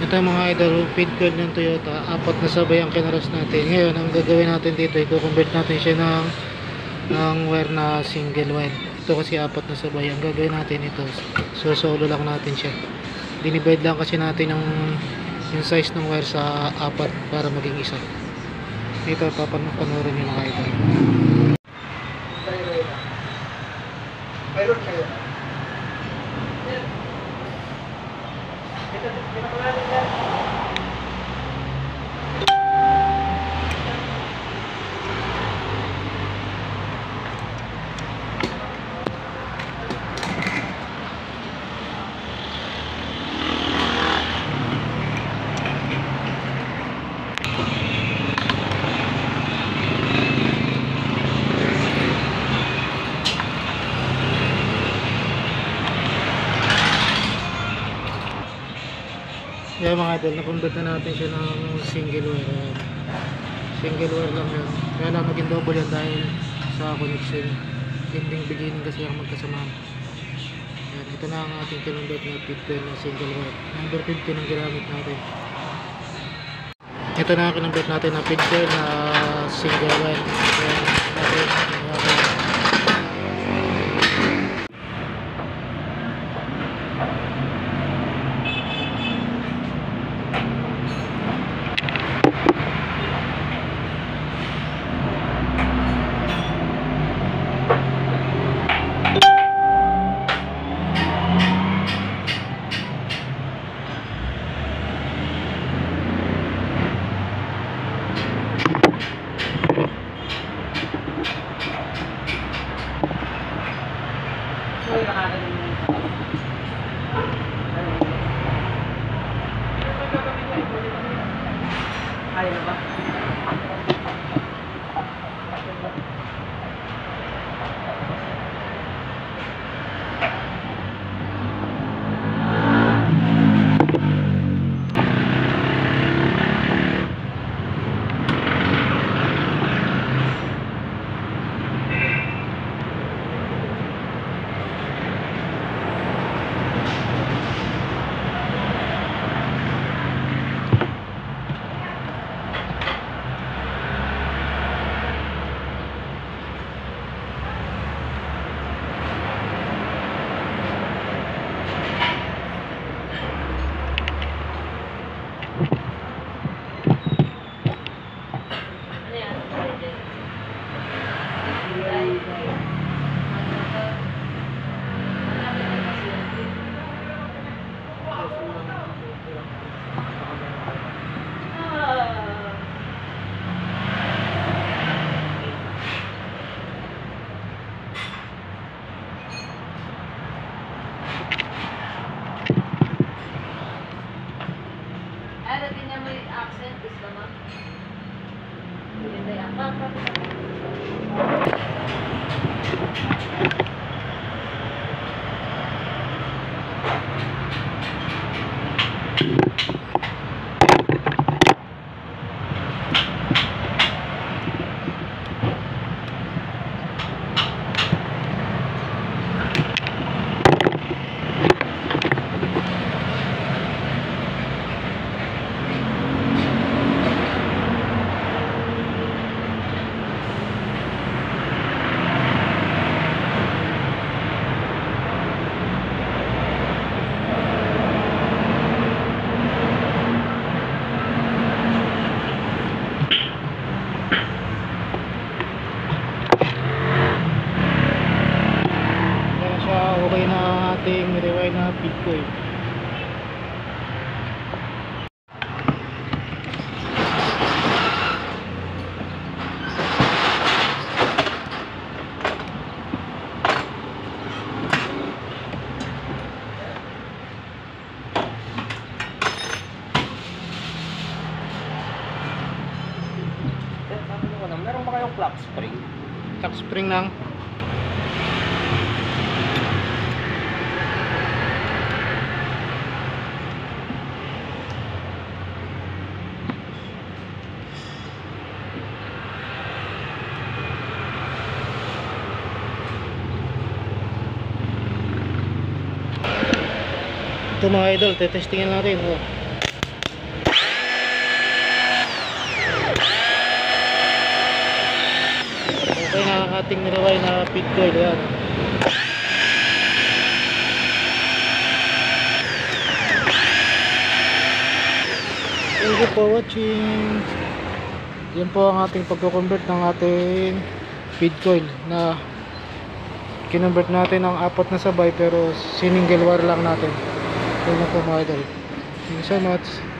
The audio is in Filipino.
Ito mga idol, feed coil ng Toyota, apat na sabay ang kinaras natin. Ngayon, ang gagawin natin dito, i-convert natin siya ng wire na single wire. Ito kasi apat na sabay. Ang gagawin natin ito, solo lang natin siya. Dinivide lang kasi natin yung size ng wire sa apat para maging isa. Ito, papanoorin nyo mga idol. Mayroon kayo. Ito pala nila. Kaya mga idol, na-convert na natin siya ng single wire. Single wire lang yun. Kaya lang maging double yan dahil sa connection. Ending beginning kasi ang magkasamaan. Yan, ito na ang ating kinonvert na feed coil na single wire. Number 15 ang ginamit natin. Ito na ang kinonvert natin na feed coil na single wire. Yan, natin. Kaya na ba? Accent gusto mo? Hindi ako. Okay na ating rewind na feed coil. Meron ba kayong clock spring? Clock spring lang. Ito mga idol, tetestingin natin. ating nilaway na feed coil. Yan. Thank you for watching. Yan po ang ating pagko-convert ng ating feed coil na kinonvert natin ng 4 na sabay pero single wire lang natin. Ito na po mga idol. Thank you so much.